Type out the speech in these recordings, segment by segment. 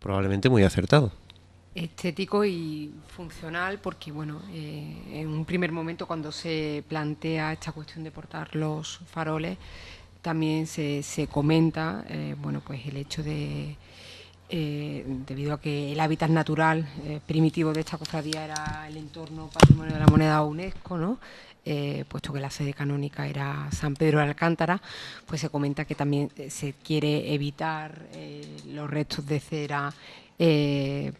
probablemente muy acertado. Estético y funcional, porque bueno, en un primer momento cuando se plantea esta cuestión de portar los faroles, también se comenta, bueno, pues el hecho de, debido a que el hábitat natural primitivo de esta cofradía era el entorno patrimonio de la moneda UNESCO, ¿no? Puesto que la sede canónica era San Pedro de Alcántara, pues se comenta que también se quiere evitar los restos de cera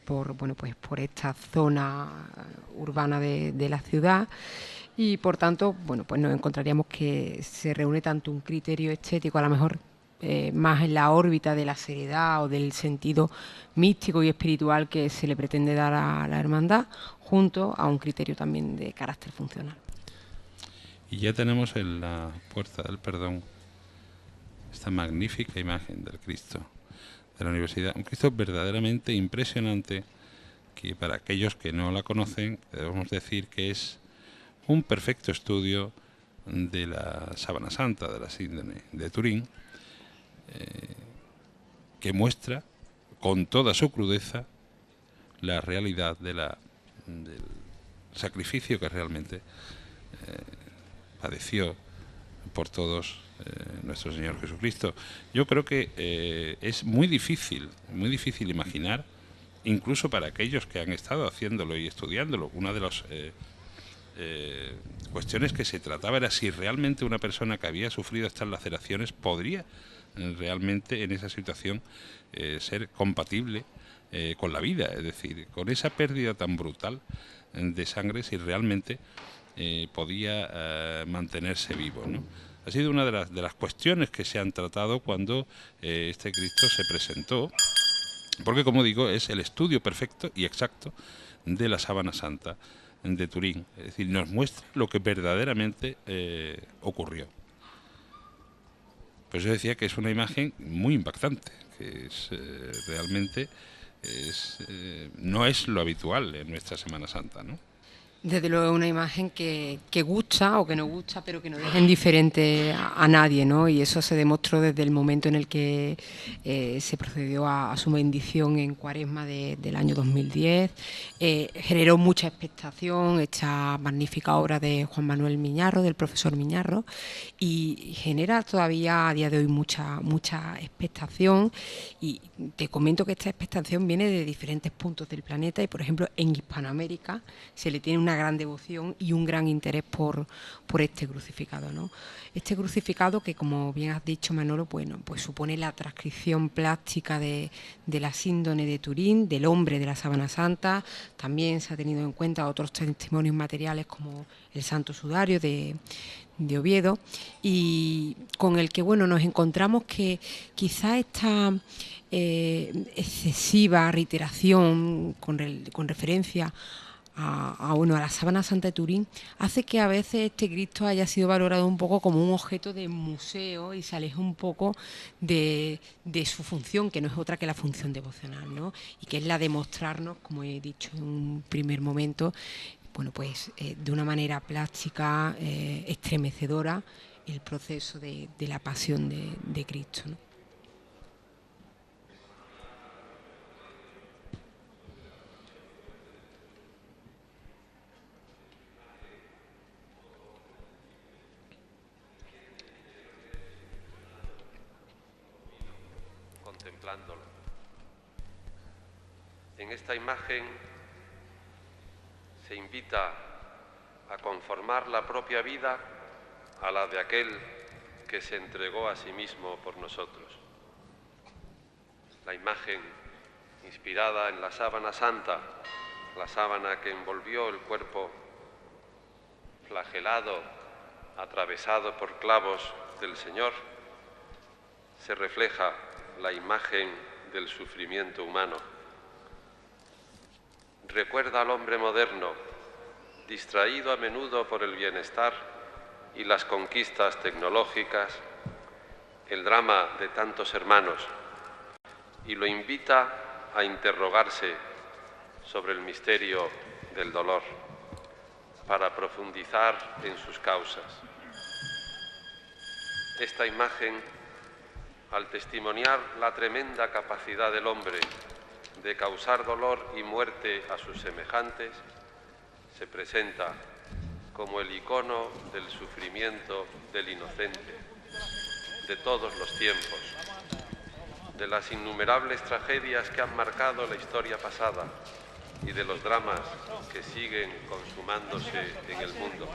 por, bueno, pues por esta zona urbana de la ciudad, y por tanto, bueno, pues nos encontraríamos que se reúne tanto un criterio estético, a lo mejor más en la órbita de la seriedad o del sentido místico y espiritual que se le pretende dar a la hermandad, junto a un criterio también de carácter funcional. Y ya tenemos en la Puerta del Perdón esta magnífica imagen del Cristo de la Universidad, un Cristo verdaderamente impresionante, que para aquellos que no la conocen debemos decir que es un perfecto estudio de la Sábana Santa, de la síndrome de Turín, que muestra con toda su crudeza la realidad del sacrificio que realmente padeció por todos nuestro Señor Jesucristo. Yo creo que es muy difícil imaginar, incluso para aquellos que han estado haciéndolo y estudiándolo. Una de las cuestiones que se trataba era si realmente una persona que había sufrido estas laceraciones podría realmente en esa situación ser compatible con la vida, es decir, con esa pérdida tan brutal de sangre, si realmente podía mantenerse vivo, ¿no? Ha sido una de las cuestiones que se han tratado cuando este Cristo se presentó, porque, como digo, es el estudio perfecto y exacto de la Sábana Santa de Turín. Es decir, nos muestra lo que verdaderamente ocurrió. Pues yo decía que es una imagen muy impactante, que es realmente no es lo habitual en nuestra Semana Santa, ¿no? Desde luego es una imagen que gusta o que no gusta, pero que no deja indiferente a nadie, ¿no? Y eso se demostró desde el momento en el que se procedió a su bendición en Cuaresma del año 2010. Generó mucha expectación esta magnífica obra de Juan Manuel Miñarro, del profesor Miñarro, y genera todavía a día de hoy mucha expectación. Y te comento que esta expectación viene de diferentes puntos del planeta y, por ejemplo, en Hispanoamérica se le tiene una gran devoción y un gran interés por este crucificado, ¿no? Este crucificado que, como bien has dicho, Manolo, bueno, pues supone la transcripción plástica de la síndrome de Turín, del hombre de la Sábana Santa. También se ha tenido en cuenta otros testimonios materiales como el Santo Sudario de Oviedo, y con el que, bueno, nos encontramos que quizá esta excesiva reiteración con referencia bueno, a la Sábana Santa de Turín hace que a veces este Cristo haya sido valorado un poco como un objeto de museo y se aleje un poco de su función, que no es otra que la función devocional, ¿no? Y que es la de mostrarnos, como he dicho en un primer momento, bueno, pues de una manera plástica, estremecedora, el proceso de la pasión de Cristo, ¿no? Contemplándola. En esta imagen se invita a conformar la propia vida a la de aquel que se entregó a sí mismo por nosotros. La imagen inspirada en la Sábana Santa, la sábana que envolvió el cuerpo flagelado, atravesado por clavos del Señor, se refleja la imagen del sufrimiento humano. Recuerda al hombre moderno, distraído a menudo por el bienestar y las conquistas tecnológicas, el drama de tantos hermanos, y lo invita a interrogarse sobre el misterio del dolor, para profundizar en sus causas. Esta imagen, al testimoniar la tremenda capacidad del hombre de causar dolor y muerte a sus semejantes, se presenta como el icono del sufrimiento del inocente, de todos los tiempos, de las innumerables tragedias que han marcado la historia pasada y de los dramas que siguen consumándose en el mundo.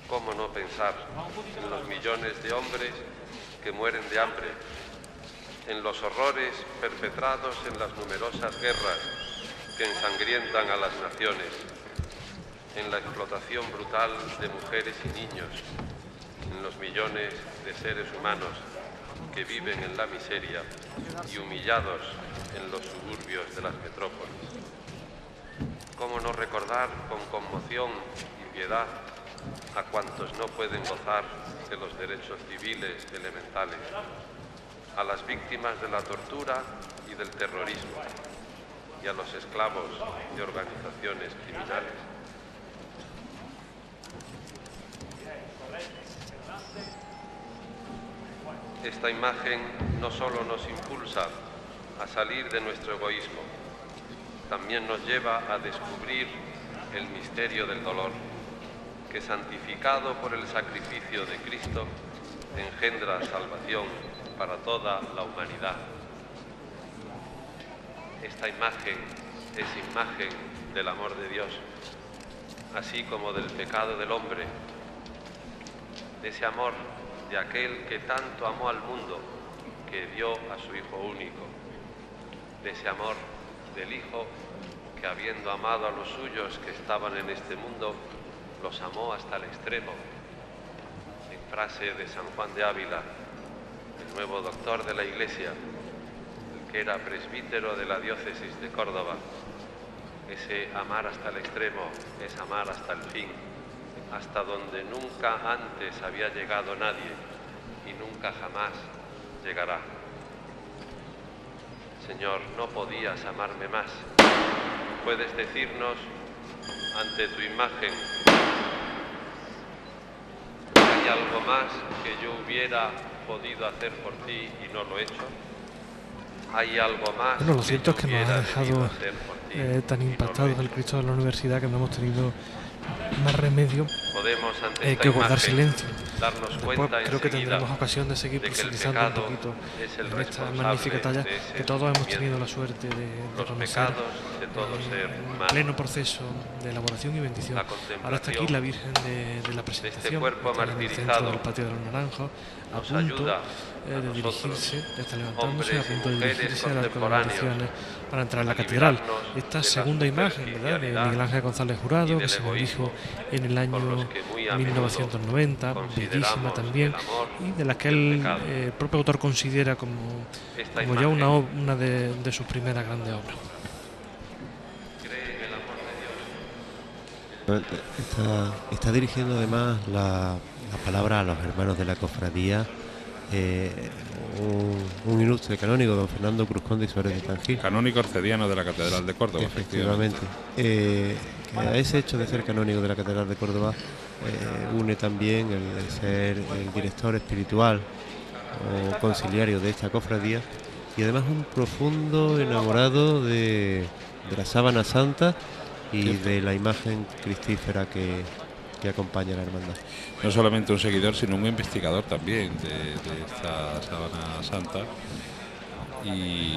¿Cómo no pensar en los millones de hombres que mueren de hambre, en los horrores perpetrados en las numerosas guerras que ensangrientan a las naciones, en la explotación brutal de mujeres y niños, en los millones de seres humanos que viven en la miseria y humillados en los suburbios de las metrópolis? ¿Cómo no recordar con conmoción y piedad a cuantos no pueden gozar de los derechos civiles elementales, a las víctimas de la tortura y del terrorismo y a los esclavos de organizaciones criminales? Esta imagen no solo nos impulsa a salir de nuestro egoísmo, también nos lleva a descubrir el misterio del dolor, que santificado por el sacrificio de Cristo engendra salvación para toda la humanidad. Esta imagen es imagen del amor de Dios, así como del pecado del hombre, de ese amor de aquel que tanto amó al mundo, que dio a su Hijo único, de ese amor del Hijo que, habiendo amado a los suyos que estaban en este mundo, los amó hasta el extremo. En frase de San Juan de Ávila, el nuevo doctor de la Iglesia, el que era presbítero de la diócesis de Córdoba, ese amar hasta el extremo es amar hasta el fin, hasta donde nunca antes había llegado nadie y nunca jamás llegará. Señor, no podías amarme más. Puedes decirnos ante tu imagen: ¿hay algo más que yo hubiera podido hacer por ti y no lo he hecho? ¿Hay algo más? Bueno, lo cierto es que nos ha debido dejado hacer por ti tan y no lo impactados he el hecho? Cristo de la Universidad que no hemos tenido más remedio Podemos ante esta que guardar imagen silencio. darnos Después cuenta creo que enseguida tendremos ocasión de seguir de que el profundizando un pecado poquito es el en esta responsable magnífica talla de ese que todos hemos sufrimiento. tenido la suerte de Los conocer pecados de todo ser en humano. pleno proceso de elaboración y bendición. La Ahora está aquí contemplación la Virgen de la Presentación, cuerpo está en el centro martirizado del patio de los Naranjos, a nos punto ayuda a de nosotros, dirigirse, ya está levantándose, hombres a punto y de mujeres dirigirse a las contemporáneos, colaboraciones para entrar en la a catedral. librarnos de Esta la segunda imagen, ¿verdad?, de superficialidad Miguel Ángel González y Jurado, que del se bendijo egoísmo, en el año por los que muy a menudo 1990, bellísima consideramos también, el amor y de la que y el el pecado. propio autor considera como Esta ya imagen una de sus primeras grandes obras. cree en el amor de Dios. Está dirigiendo además la palabra a los hermanos de la cofradía, un ilustre canónigo, don Fernando Cruz Conde y Suárez de Tangil. Canónigo arcediano de la Catedral de Córdoba, Efectivamente. Que a ese hecho de ser canónigo de la Catedral de Córdoba une también el ser el director espiritual o conciliario de esta cofradía, y además un profundo enamorado de la sábana santa y Cierto. de la imagen cristífera que acompaña a la hermandad. No solamente un seguidor, sino un investigador también de esta sábana santa. Y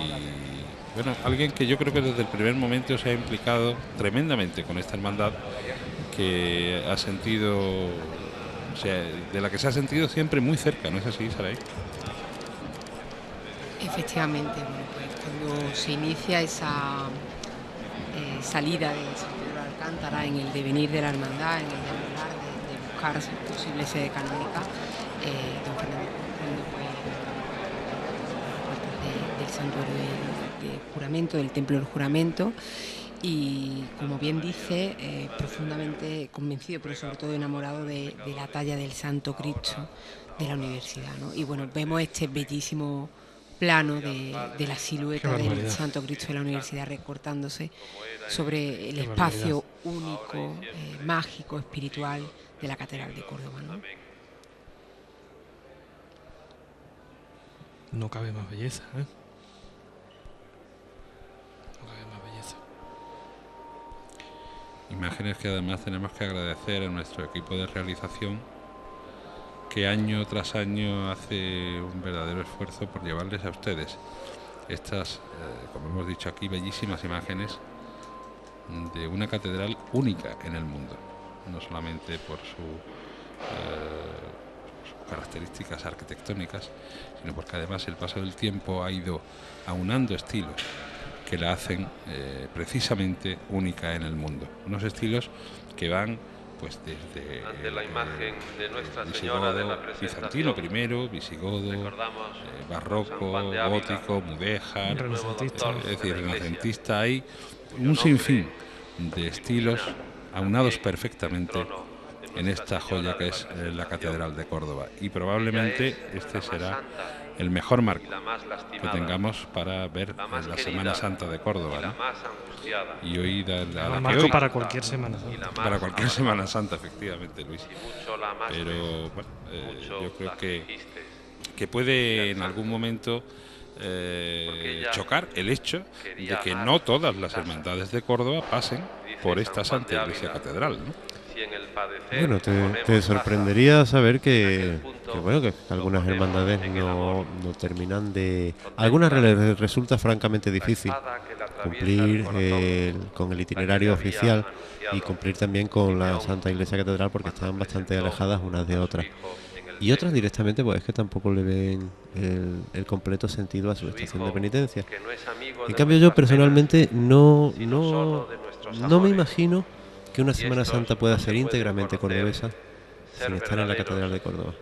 bueno, alguien que yo creo que desde el primer momento se ha implicado tremendamente con esta hermandad, que ha sentido, o sea, de la que se ha sentido siempre muy cerca, ¿no es así, Saray? Efectivamente, bueno, pues cuando se inicia esa salida de San Pedro de Alcántara, en el devenir de la hermandad, en el deambular de buscar posible sede canónica, don Fernando Conde, pues, del santuario de juramento, del templo del juramento, y como bien dice, profundamente convencido, pero sobre todo enamorado de la talla del Santo Cristo de la universidad, ¿no? Y bueno, vemos este bellísimo plano de la silueta del Santo Cristo de la Universidad recortándose sobre el espacio único, mágico, espiritual de la Catedral de Córdoba, ¿no? No cabe más belleza, ¿eh? Cada vez más belleza. Imágenes que además tenemos que agradecer a nuestro equipo de realización, que año tras año hace un verdadero esfuerzo por llevarles a ustedes estas, como hemos dicho aquí, bellísimas imágenes de una catedral única en el mundo, no solamente por sus características arquitectónicas, sino porque además el paso del tiempo ha ido aunando estilos que la hacen precisamente única en el mundo. Unos estilos que van pues desde ante la imagen de Nuestra Señora de la bizantino Presentación, primero, visigodo, recordamos barroco, San Juan de Ávila, gótico, mudéjar, Renacentista. es decir, renacentista. Hay un sinfín de estilos aunados perfectamente en esta joya que es la Catedral de Córdoba, y probablemente este será el mejor marco que tengamos para ver la Semana Santa de Córdoba, ¿no? Y hoy Un marco para cualquier Semana Santa. para cualquier Semana Santa, efectivamente, Luis. Pero bueno, yo creo que puede en algún momento chocar el hecho de que no todas las hermandades de Córdoba pasen por esta Santa Iglesia Catedral, ¿no? Bueno, te sorprendería saber que algunas hermandades no terminan de... Algunas les resulta francamente difícil cumplir con el itinerario oficial y cumplir también con la Santa Iglesia Catedral, porque están bastante alejadas unas de otras. Y otras directamente pues es que tampoco le ven el completo sentido a su estación de penitencia. En cambio yo personalmente no me imagino que una Semana Santa pueda ser íntegramente cordobesa sin estar en la Catedral de Córdoba.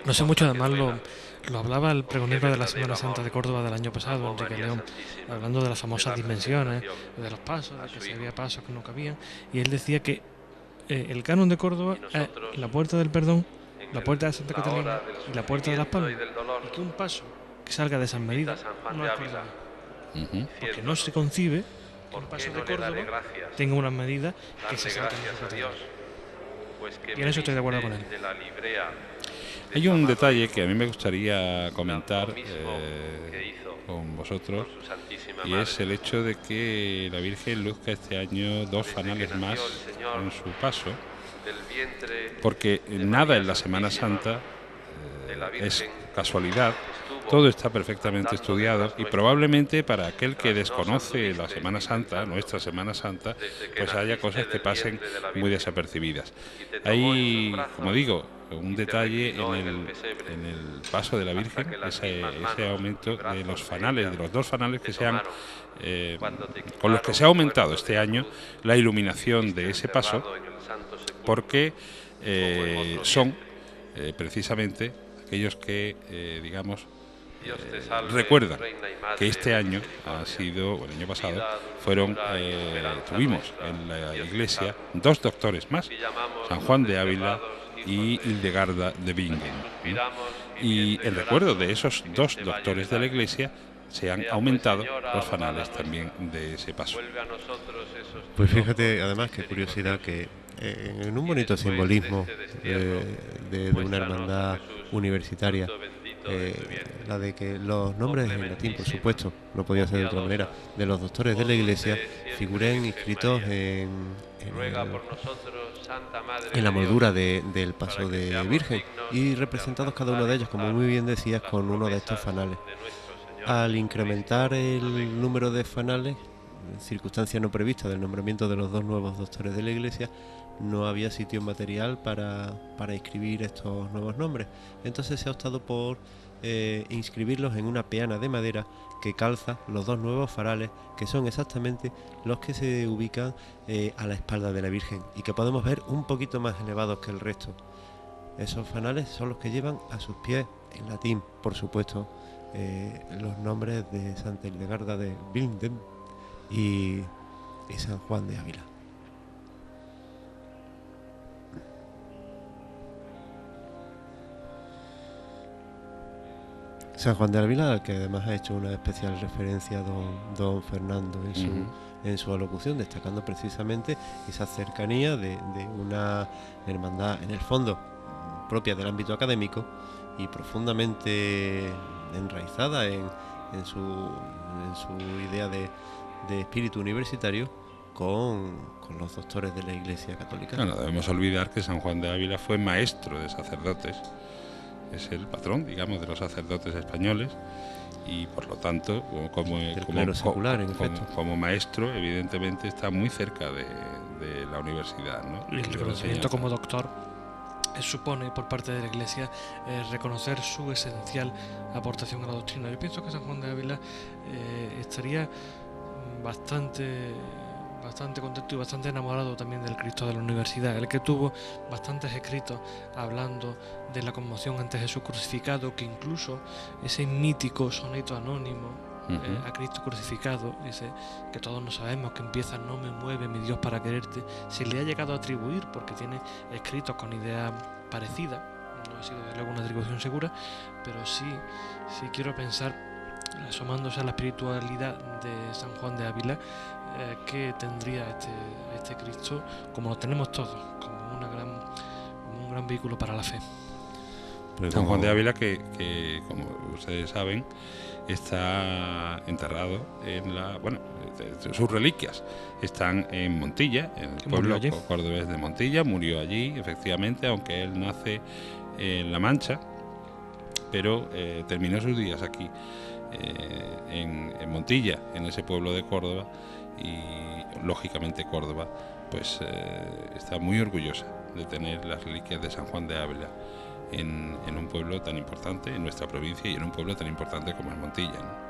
No sé mucho, además lo hablaba el pregonero de la Semana Santa de Córdoba del año pasado, Enrique León, hablando de las famosas dimensiones, de los pasos, de que si había pasos que no cabían, y él decía que el canon de Córdoba es la Puerta del Perdón, la Puerta de Santa Catalina y la Puerta de las Palmas, y que un paso que salga de esas medidas no es Córdoba, porque no se concibe que un paso de Córdoba tenga unas medidas que se salgan de esa catedral. Y en eso estoy de acuerdo con él. Hay un detalle que a mí me gustaría comentar con vosotros, y es el hecho de que la Virgen luzca este año 2 fanales más en su paso, porque nada en la Semana Santa es casualidad. Todo está perfectamente estudiado, y probablemente para aquel que desconoce la Semana Santa, nuestra Semana Santa, pues haya cosas que pasen muy desapercibidas. Hay, como digo, un detalle en el paso de la Virgen, ese aumento de los fanales, de los 2 fanales que con los que se ha aumentado este año la iluminación de ese paso, porque son precisamente aquellos que, recuerdan que este año ha sido, o el año pasado, tuvimos en la iglesia 2 doctores más, San Juan de Ávila y Hildegarda de Bingen, ¿no? Y en recuerdo de esos 2 doctores de la iglesia se han aumentado los fanales también de ese paso. Pues fíjate, además, qué curiosidad que en un bonito simbolismo de una hermandad universitaria, la de que los nombres en latín, por supuesto, no podía ser de otra manera, de los doctores de la iglesia figuren inscritos en la moldura del paso de Virgen, y representados cada uno de ellos, como muy bien decías, con uno de estos fanales. Al incrementar el número de fanales, circunstancia no prevista del nombramiento de los 2 nuevos doctores de la iglesia, no había sitio material para inscribir estos nuevos nombres. Entonces se ha optado por inscribirlos en una peana de madera que calza los 2 nuevos farales, que son exactamente los que se ubican a la espalda de la Virgen, y que podemos ver un poquito más elevados que el resto. Esos fanales son los que llevan a sus pies, en latín, por supuesto, los nombres de Santa Hildegarda de Bingen y San Juan de Ávila. San Juan de Ávila, al que además ha hecho una especial referencia don Fernando en su alocución, destacando precisamente esa cercanía de una hermandad, en el fondo, propia del ámbito académico y profundamente enraizada en su idea de espíritu universitario con los doctores de la Iglesia Católica. No debemos olvidar que San Juan de Ávila fue maestro de sacerdotes, es el patrón, digamos, de los sacerdotes españoles, y por lo tanto, como maestro, evidentemente está muy cerca de la universidad, ¿no? Y el reconocimiento como doctor supone por parte de la Iglesia reconocer su esencial aportación a la doctrina. Yo pienso que San Juan de Ávila estaría bastante contento y bastante enamorado también del Cristo de la universidad, el que tuvo bastantes escritos hablando de la conmoción ante Jesús crucificado, que incluso ese mítico soneto anónimo a Cristo crucificado, ese que todos no sabemos, que empieza: no me mueve mi Dios para quererte, se le ha llegado a atribuir, porque tiene escritos con ideas parecidas, no ha sido de luego una atribución segura, pero sí quiero pensar, asomándose a la espiritualidad de San Juan de Ávila, que tendría este Cristo, como lo tenemos todos, como un gran vehículo para la fe. San Juan de Ávila, que como ustedes saben, está enterrado sus reliquias están en Montilla, en el pueblo cordobés de Montilla. Murió allí, efectivamente, aunque él nace en La Mancha, pero terminó sus días aquí, en Montilla, en ese pueblo de Córdoba, y lógicamente Córdoba pues está muy orgullosa de tener las reliquias de San Juan de Ávila en un pueblo tan importante, en nuestra provincia, y en un pueblo tan importante como es Montilla, ¿no?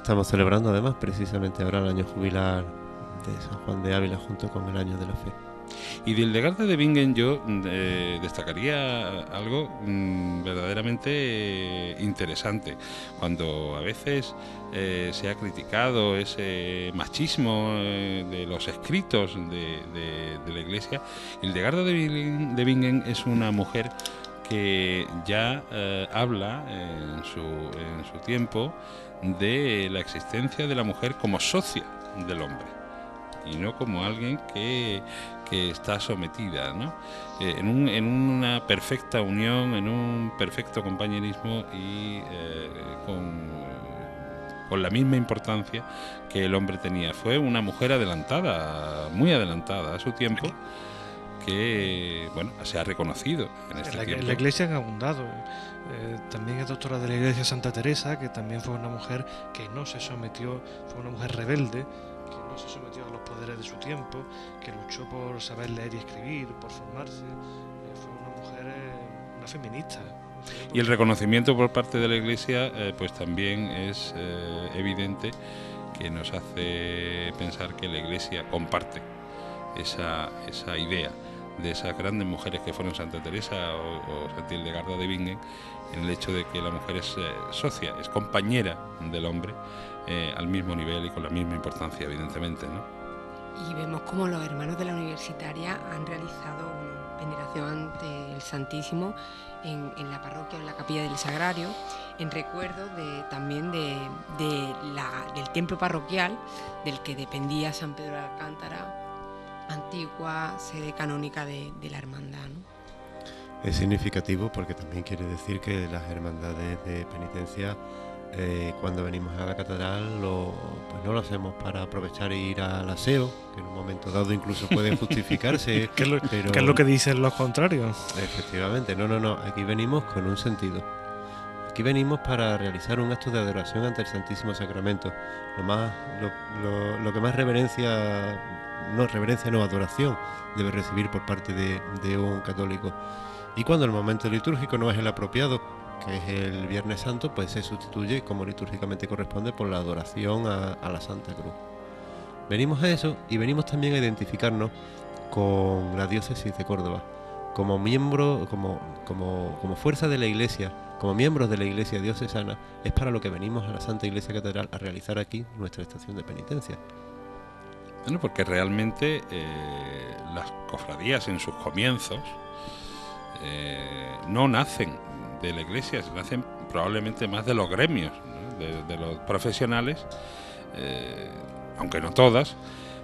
Estamos celebrando además precisamente ahora el año jubilar de San Juan de Ávila junto con el Año de la Fe. Y de Hildegarda de Bingen yo destacaría algo verdaderamente interesante. Cuando a veces se ha criticado ese machismo de los escritos de la Iglesia, Hildegarda de Bingen es una mujer que ya habla en su tiempo de la existencia de la mujer como socia del hombre, y no como alguien que está sometida, ¿no? En una perfecta unión, en un perfecto compañerismo, y con la misma importancia que el hombre tenía. Fue una mujer adelantada, muy adelantada a su tiempo, que se ha reconocido en este tiempo. La Iglesia ha abundado. También es doctora de la Iglesia Santa Teresa, que también fue una mujer que no se sometió, fue una mujer rebelde, que no se sometió a los poderes de su tiempo, que luchó por saber leer y escribir, por formarse. Fue una mujer, una feminista. Y el reconocimiento por parte de la Iglesia pues también es evidente, que nos hace pensar que la Iglesia comparte esa idea de esas grandes mujeres que fueron Santa Teresa o Santa Hildegarda de Bingen, en el hecho de que la mujer es socia, es compañera del hombre, al mismo nivel y con la misma importancia, evidentemente, ¿no? Y vemos como los hermanos de la Universitaria han realizado una veneración ante el Santísimo en la parroquia, en la capilla del Sagrario, en recuerdo también del templo parroquial del que dependía San Pedro de Alcántara, antigua sede canónica de la hermandad, ¿no? Es significativo porque también quiere decir que las hermandades de penitencia, cuando venimos a la catedral, pues no lo hacemos para aprovechar e ir al aseo, que en un momento dado incluso puede justificarse. ¿Qué es lo que dicen los contrarios? Efectivamente, no, aquí venimos con un sentido. Aquí venimos para realizar un acto de adoración ante el Santísimo Sacramento. Lo que más adoración debe recibir por parte de un católico. Y cuando el momento litúrgico no es el apropiado, que es el Viernes Santo, pues se sustituye, como litúrgicamente corresponde, por la adoración a la Santa Cruz. Venimos a eso, y venimos también a identificarnos con la diócesis de Córdoba, como miembro, como fuerza de la Iglesia, como miembros de la Iglesia diocesana. Es para lo que venimos a la Santa Iglesia Catedral a realizar aquí nuestra estación de penitencia. Bueno, porque realmente las cofradías en sus comienzos no nacen de la Iglesia, nacen probablemente más de los gremios, ¿no? de los profesionales, aunque no todas,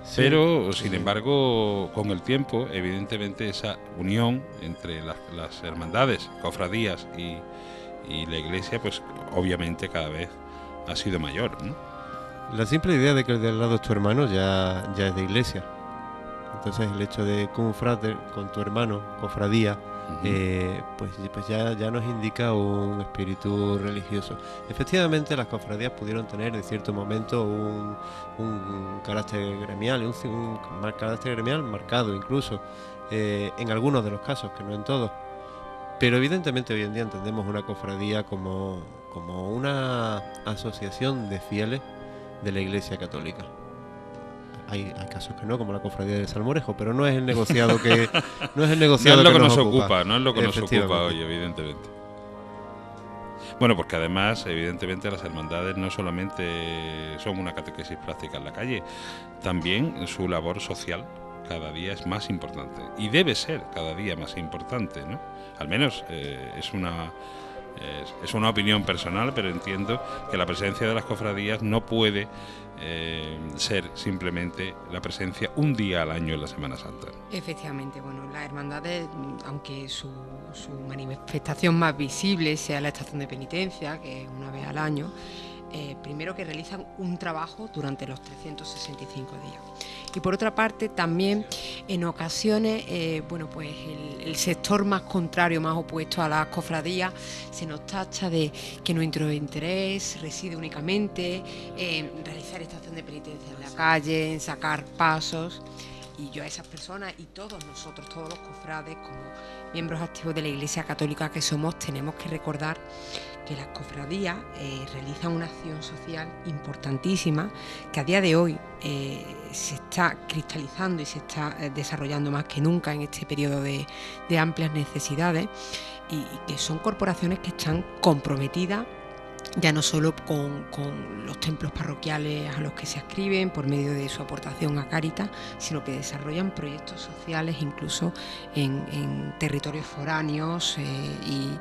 sí, pero sin embargo con el tiempo evidentemente esa unión entre las hermandades, cofradías y la Iglesia, pues obviamente cada vez ha sido mayor, ¿no? La simple idea de que el de al lado es tu hermano ya es de iglesia. Entonces el hecho de cum frater con tu hermano, cofradía, pues ya nos indica un espíritu religioso. Efectivamente, las cofradías pudieron tener en cierto momento un carácter gremial, un carácter gremial marcado incluso, en algunos de los casos, que no en todos. Pero evidentemente hoy en día entendemos una cofradía como una asociación de fieles de la Iglesia Católica. Hay casos que no, como la cofradía del Salmorejo, pero no es el negociado que no es lo que nos ocupa, no es lo que nos ocupa hoy, evidentemente. Bueno, porque además, evidentemente, las hermandades no solamente son una catequesis práctica en la calle, también su labor social cada día es más importante y debe ser cada día más importante, ¿no? Al menos es una opinión personal, pero entiendo que la presencia de las cofradías no puede ser simplemente la presencia un día al año en la Semana Santa. Efectivamente, bueno, las hermandades, aunque su manifestación más visible sea la estación de penitencia, que es una vez al año, primero que realizan un trabajo durante los 365 días. Y por otra parte, también en ocasiones, pues el sector más contrario, más opuesto a las cofradías, se nos tacha de que nuestro interés reside únicamente en realizar estación de penitencia en la calle, en sacar pasos. Y yo a esas personas y todos nosotros, todos los cofrades, como miembros activos de la Iglesia Católica que somos, tenemos que recordar que las cofradías realizan una acción social importantísima que a día de hoy se está cristalizando y se está desarrollando más que nunca en este periodo de amplias necesidades, y que son corporaciones que están comprometidas ya no solo con los templos parroquiales a los que se adscriben por medio de su aportación a Cáritas, sino que desarrollan proyectos sociales incluso en territorios foráneos y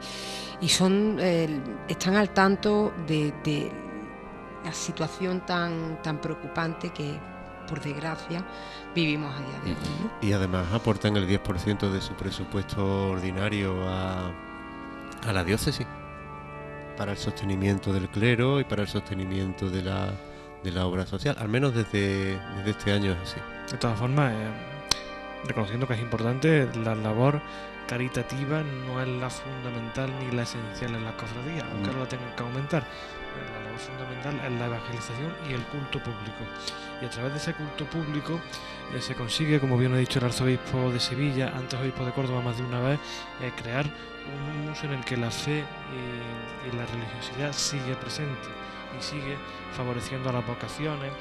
están al tanto de la situación tan preocupante que, por desgracia, vivimos a día de hoy, ¿no? Y además aportan el 10% de su presupuesto ordinario a la diócesis, para el sostenimiento del clero y para el sostenimiento de la obra social, al menos desde este año es así. De todas formas, reconociendo que es importante, la labor caritativa no es la fundamental ni la esencial en las cofradías, aunque ahora la tengan que aumentar. La labor fundamental es la evangelización y el culto público. Y a través de ese culto público se consigue, como bien ha dicho el arzobispo de Sevilla, antes obispo de Córdoba más de una vez, crear un humus en el que la fe y la religiosidad sigue presente y sigue favoreciendo a las vocaciones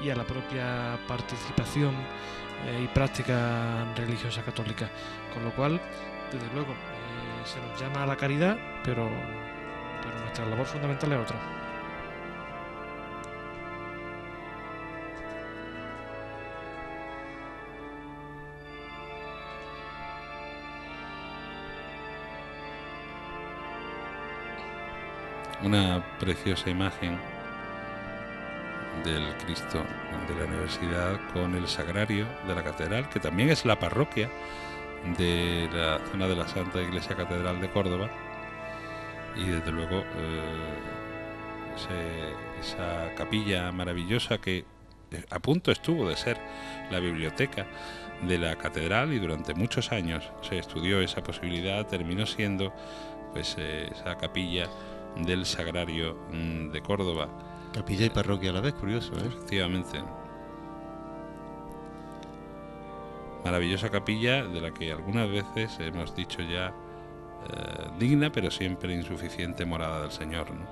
y a la propia participación y práctica religiosa católica. Con lo cual, desde luego, se nos llama a la caridad, pero nuestra labor fundamental es otra. Una preciosa imagen del Cristo de la Universidad con el sagrario de la catedral, que también es la parroquia de la zona de la Santa Iglesia Catedral de Córdoba, y desde luego esa capilla maravillosa que a punto estuvo de ser la biblioteca de la catedral, y durante muchos años se estudió esa posibilidad, terminó siendo pues esa capilla del Sagrario de Córdoba. Capilla y parroquia a la vez, curioso, ¿eh? Efectivamente. Maravillosa capilla de la que algunas veces hemos dicho ya digna, pero siempre insuficiente morada del Señor, ¿no?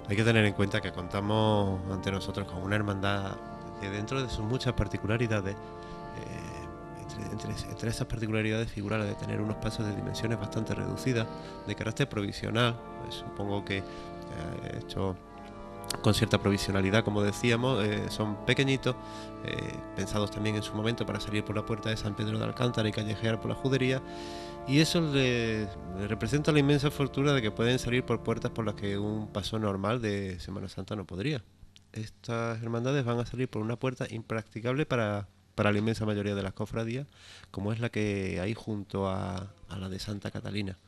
Hay que tener en cuenta que contamos ante nosotros con una hermandad que, dentro de sus muchas particularidades, entre esas particularidades figura la de tener unos pasos de dimensiones bastante reducidas, de carácter provisional. Supongo que hecho con cierta provisionalidad, como decíamos, son pequeñitos, pensados también en su momento para salir por la puerta de San Pedro de Alcántara y callejear por la Judería, y eso le representa la inmensa fortuna de que pueden salir por puertas por las que un paso normal de Semana Santa no podría. Estas hermandades van a salir por una puerta impracticable para la inmensa mayoría de las cofradías, como es la que hay junto a la de Santa Catalina,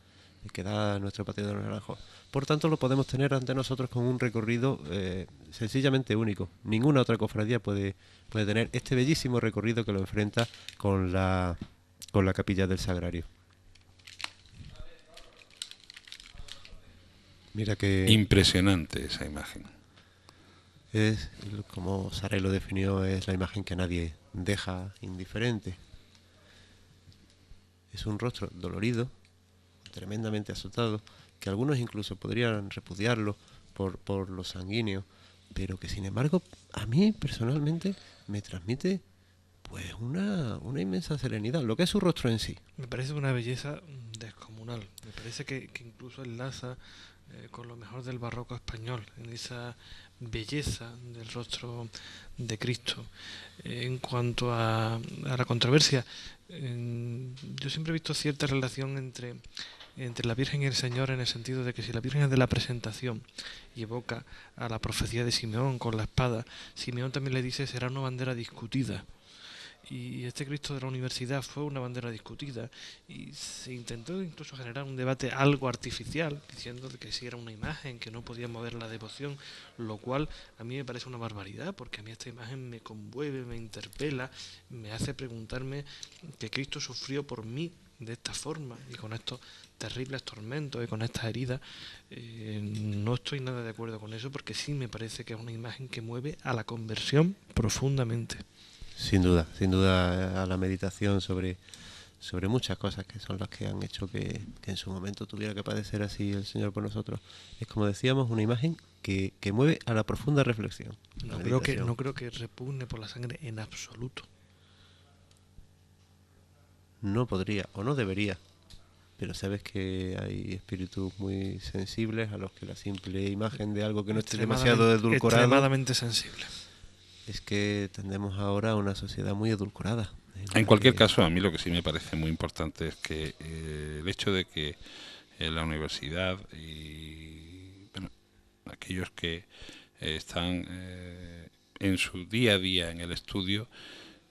que da nuestro patio de los Naranjos. Por tanto, lo podemos tener ante nosotros con un recorrido sencillamente único. Ninguna otra cofradía puede tener este bellísimo recorrido que lo enfrenta con la capilla del Sagrario. Mira que impresionante esa imagen. es, como Sarey lo definió, es la imagen que nadie deja indiferente. Es un rostro dolorido, tremendamente azotado, que algunos incluso podrían repudiarlo por lo sanguíneo, pero que sin embargo a mí personalmente me transmite pues una inmensa serenidad, lo que es su rostro en sí. Me parece una belleza descomunal. Me parece que incluso enlaza con lo mejor del barroco español, en esa belleza del rostro de Cristo. En cuanto a la controversia, yo siempre he visto cierta relación entre la Virgen y el Señor, en el sentido de que si la Virgen es de la presentación y evoca a la profecía de Simeón con la espada, Simeón también le dice será una bandera discutida. Y este Cristo de la universidad fue una bandera discutida y se intentó incluso generar un debate algo artificial, diciendo que si era una imagen, que no podía mover la devoción, lo cual a mí me parece una barbaridad, porque a mí esta imagen me conmueve, me interpela, me hace preguntarme que Cristo sufrió por mí de esta forma y con estos terribles tormentos y con estas heridas. No estoy nada de acuerdo con eso, porque sí me parece que es una imagen que mueve a la conversión profundamente. Sin duda a la meditación sobre muchas cosas que son las que han hecho que en su momento tuviera que padecer así el Señor por nosotros. Es, como decíamos, una imagen que mueve a la profunda reflexión. No creo que repugne por la sangre en absoluto. No podría o no debería, pero sabes que hay espíritus muy sensibles a los que la simple imagen de algo que no esté demasiado edulcorado... Extremadamente sensible. Es que tendemos ahora a una sociedad muy edulcorada. En cualquier caso, a mí lo que sí me parece muy importante es que el hecho de que la universidad y bueno, aquellos que están en su día a día en el estudio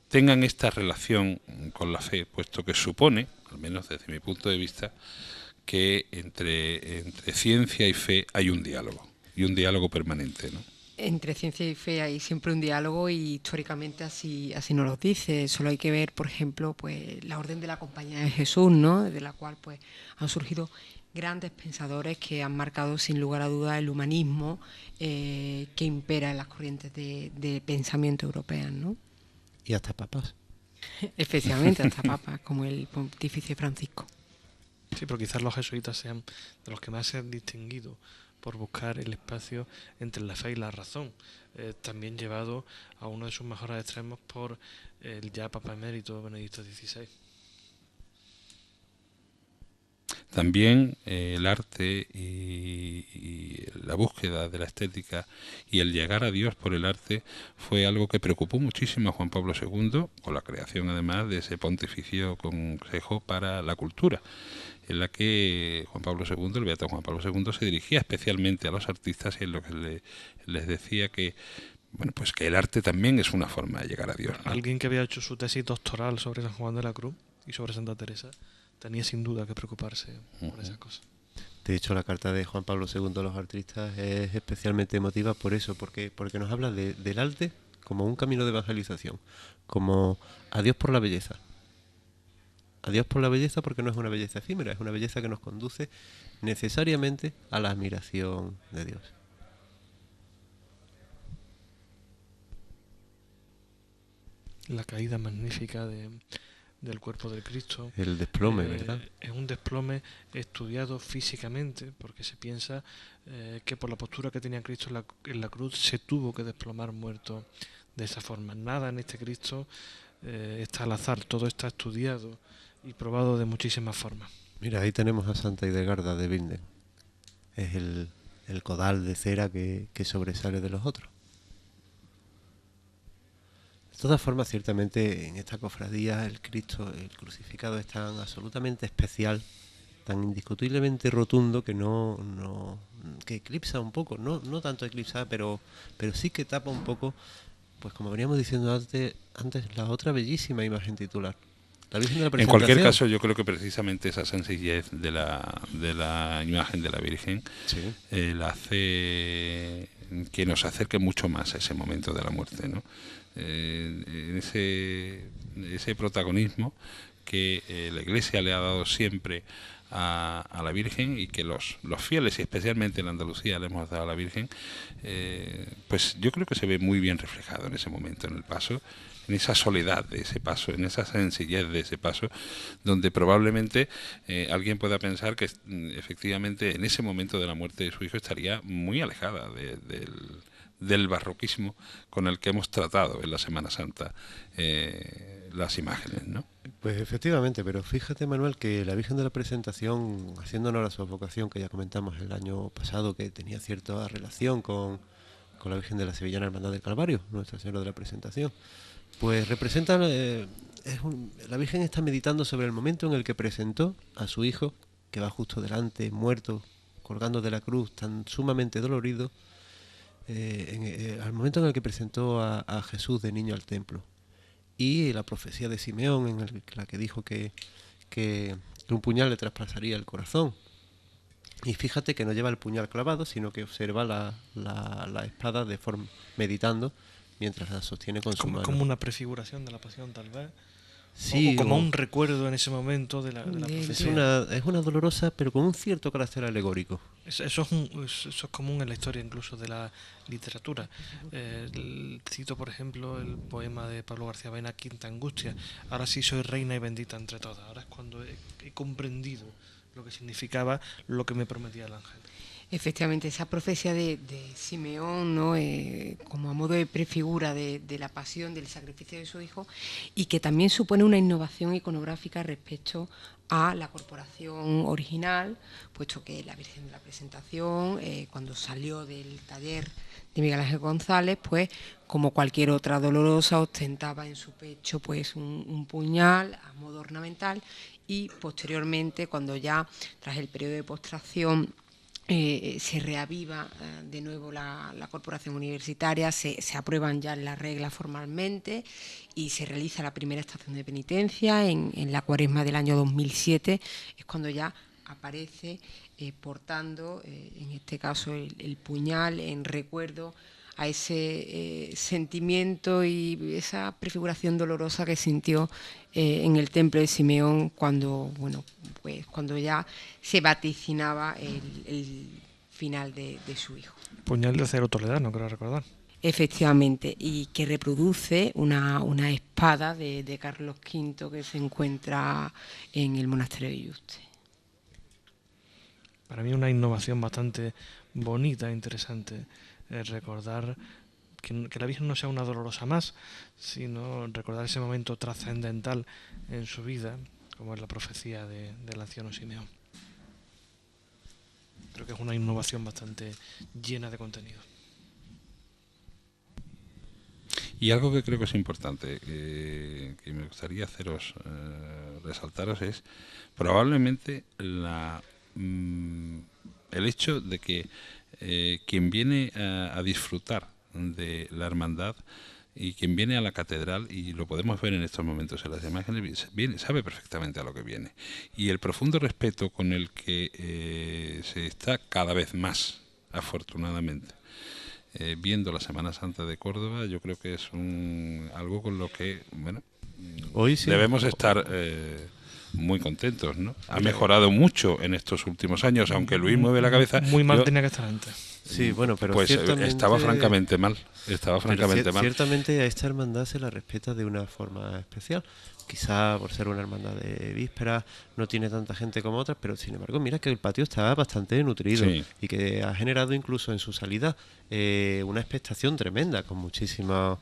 tengan esta relación con la fe, puesto que supone, al menos desde mi punto de vista, que entre ciencia y fe hay un diálogo, y un diálogo permanente, ¿no? Entre ciencia y fe hay siempre un diálogo, y históricamente así nos lo dice. Solo hay que ver, por ejemplo, pues la Orden de la Compañía de Jesús, ¿no? De la cual pues han surgido grandes pensadores que han marcado sin lugar a dudas el humanismo que impera en las corrientes de pensamiento europeas, ¿no? Y hasta papas. Especialmente hasta papas, como el pontífice Francisco. Sí, pero quizás los jesuitas sean de los que más se han distinguido por buscar el espacio entre la fe y la razón, también llevado a uno de sus mejores extremos por el ya Papa Emérito Benedicto XVI. También el arte y la búsqueda de la estética y el llegar a Dios por el arte fue algo que preocupó muchísimo a Juan Pablo II, con la creación además de ese Pontificio Consejo para la Cultura, en la que Juan Pablo II, el beato Juan Pablo II, se dirigía especialmente a los artistas y en lo que les decía que bueno, pues que el arte también es una forma de llegar a Dios, ¿no? Alguien que había hecho su tesis doctoral sobre San Juan de la Cruz y sobre Santa Teresa tenía sin duda que preocuparse por esas cosas. De hecho, la carta de Juan Pablo II a los artistas es especialmente emotiva por eso, porque nos habla del arte como un camino de evangelización, como a Dios por la belleza. A Dios por la belleza, porque no es una belleza efímera, es una belleza que nos conduce necesariamente a la admiración de Dios. La caída magnífica del cuerpo del Cristo. El desplome, ¿verdad? Es un desplome estudiado físicamente, porque se piensa que por la postura que tenía Cristo en la cruz se tuvo que desplomar muerto de esa forma. Nada en este Cristo está al azar, todo está estudiado y probado de muchísimas formas. Mira, ahí tenemos a Santa Hildegarda de Bingen. Es el codal de cera que sobresale de los otros. De todas formas, ciertamente en esta cofradía el Cristo, el crucificado, es tan absolutamente especial, tan indiscutiblemente rotundo, que que eclipsa un poco, no tanto eclipsa, pero sí que tapa un poco, pues como veníamos diciendo antes, la otra bellísima imagen titular, La Virgen de la En Presentación. cualquier caso, yo creo que precisamente esa sencillez de la imagen de la Virgen Sí. la hace que nos acerque mucho más a ese momento de la muerte, ¿no? En ese protagonismo que la Iglesia le ha dado siempre a la Virgen, y que los fieles, y especialmente en Andalucía, le hemos dado a la Virgen, pues yo creo que se ve muy bien reflejado en ese momento, en el paso, en esa soledad de ese paso, en esa sencillez de ese paso, donde probablemente alguien pueda pensar que efectivamente en ese momento de la muerte de su hijo estaría muy alejada del barroquismo con el que hemos tratado en la Semana Santa las imágenes, ¿no? Pues efectivamente, pero fíjate, Manuel, que la Virgen de la Presentación, haciendo honor a su vocación, que ya comentamos el año pasado, que tenía cierta relación con la Virgen de la Sevillana Hermandad del Calvario, Nuestra Señora de la Presentación, pues representa, la Virgen está meditando sobre el momento en el que presentó a su hijo, que va justo delante, muerto, colgando de la cruz, tan sumamente dolorido, al momento en el que presentó a Jesús de niño al templo. Y la profecía de Simeón, en la que dijo que un puñal le traspasaría el corazón. Y fíjate que no lleva el puñal clavado, sino que observa la espada meditando, mientras la sostiene con su mano. Como una prefiguración de la pasión, tal vez. Sí, o como un recuerdo en ese momento de la profecía. es una dolorosa, pero con un cierto carácter alegórico. Eso es común en la historia incluso de la literatura. Cito, por ejemplo, el poema de Pablo García Baena, Quinta Angustia. Ahora sí soy reina y bendita entre todas. Ahora es cuando he comprendido lo que significaba lo que me prometía el ángel. Efectivamente, esa profecía de Simeón, ¿no? Como a modo de prefigura de la pasión, del sacrificio de su hijo, y que también supone una innovación iconográfica respecto a la corporación original, puesto que la Virgen de la Presentación, cuando salió del taller de Miguel Ángel González, pues como cualquier otra dolorosa, ostentaba en su pecho pues un puñal a modo ornamental, y posteriormente, cuando ya tras el periodo de postración se reaviva de nuevo la corporación universitaria, se aprueban ya las reglas formalmente y se realiza la primera estación de penitencia en la Cuaresma del año 2007, es cuando ya aparece portando, en este caso, el puñal en recuerdo a ese sentimiento y esa prefiguración dolorosa que sintió en el templo de Simeón cuando ya se vaticinaba el final de su hijo. Puñal de acero toledano, creo recordar. Efectivamente, y que reproduce una espada de Carlos V que se encuentra en el monasterio de Yuste. Para mí una innovación bastante bonita e interesante recordar que la Virgen no sea una dolorosa más, sino recordar ese momento trascendental en su vida, como es la profecía del anciano Simeón. Creo que es una innovación bastante llena de contenido. Y algo que creo que es importante, que me gustaría resaltaros, es probablemente el hecho de que quien viene a disfrutar de la hermandad y quien viene a la catedral, y lo podemos ver en estos momentos en las imágenes, sabe perfectamente a lo que viene. Y el profundo respeto con el que se está cada vez más, afortunadamente, viendo la Semana Santa de Córdoba, yo creo que es algo con lo que, bueno, hoy sí debemos estar muy contentos, ¿no? Ha mejorado mucho en estos últimos años, aunque Luis mueve la cabeza. Muy mal tenía que estar antes. Sí, bueno, pero pues estaba francamente mal. Ciertamente a esta hermandad se la respeta de una forma especial. Quizá por ser una hermandad de vísperas no tiene tanta gente como otras, pero sin embargo mira que el patio está bastante nutrido, sí, y que ha generado incluso en su salida una expectación tremenda con muchísimos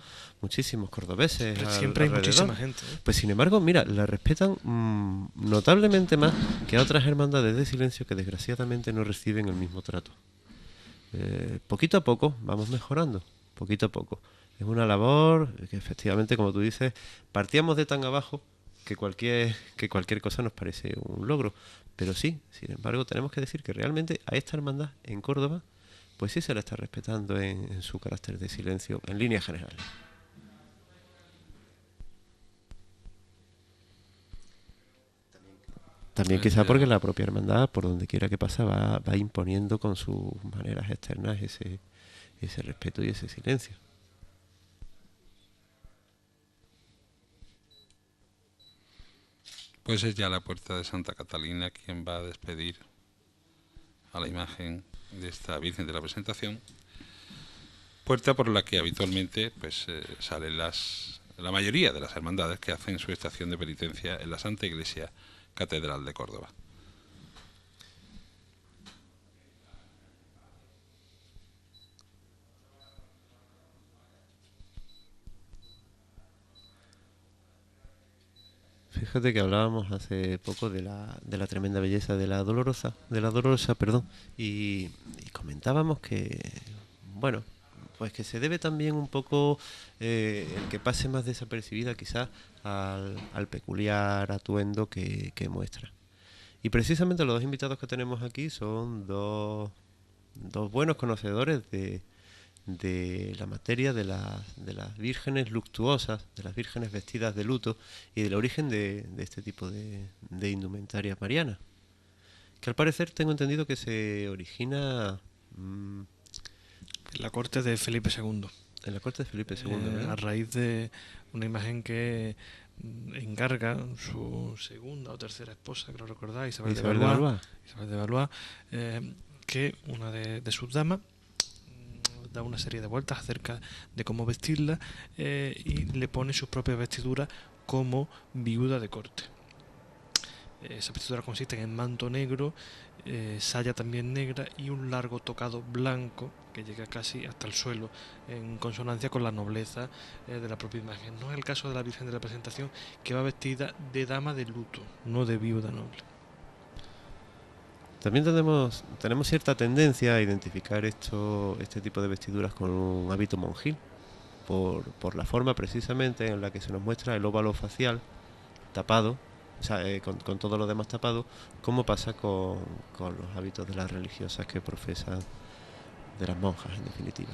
cordobeses. Siempre hay muchísima gente, ¿eh? Pues sin embargo, mira, la respetan notablemente más que a otras hermandades de silencio que desgraciadamente no reciben el mismo trato. Poquito a poco vamos mejorando, poquito a poco. Es una labor que efectivamente, como tú dices, partíamos de tan abajo que cualquier cosa nos parece un logro. Pero sí, sin embargo, tenemos que decir que realmente a esta hermandad en Córdoba, pues sí se la está respetando en su carácter de silencio en líneas generales. También quizá porque la propia hermandad, por donde quiera que pasa, va imponiendo con sus maneras externas ese respeto y ese silencio. Pues es ya la puerta de Santa Catalina quien va a despedir a la imagen de esta Virgen de la Presentación, puerta por la que habitualmente pues salen la mayoría de las hermandades que hacen su estación de penitencia en la Santa Iglesia Catedral de Córdoba. Fíjate que hablábamos hace poco de la tremenda belleza de la Dolorosa, perdón, y comentábamos que, bueno, pues que se debe también un poco el que pase más desapercibida quizás al peculiar atuendo que muestra. Y precisamente los dos invitados que tenemos aquí son dos buenos conocedores de la materia de las vírgenes luctuosas, de las vírgenes vestidas de luto y del origen de este tipo de indumentaria mariana, que al parecer tengo entendido que se origina en la corte de Felipe II. En la corte de Felipe II, ¿verdad? A raíz de una imagen que encarga su segunda o tercera esposa, creo recordar, Isabel de Valois, que una de sus damas da una serie de vueltas acerca de cómo vestirla y le pone sus propias vestiduras como viuda de corte. Esa vestidura consiste en manto negro, saya también negra y un largo tocado blanco que llega casi hasta el suelo, en consonancia con la nobleza de la propia imagen. No es el caso de la Virgen de la Presentación, que va vestida de dama de luto, no de viuda noble. También tenemos cierta tendencia a identificar este tipo de vestiduras con un hábito monjil, por la forma precisamente en la que se nos muestra el óvalo facial tapado, o sea, con todo lo demás tapado, como pasa con los hábitos de las religiosas que profesan, de las monjas en definitiva.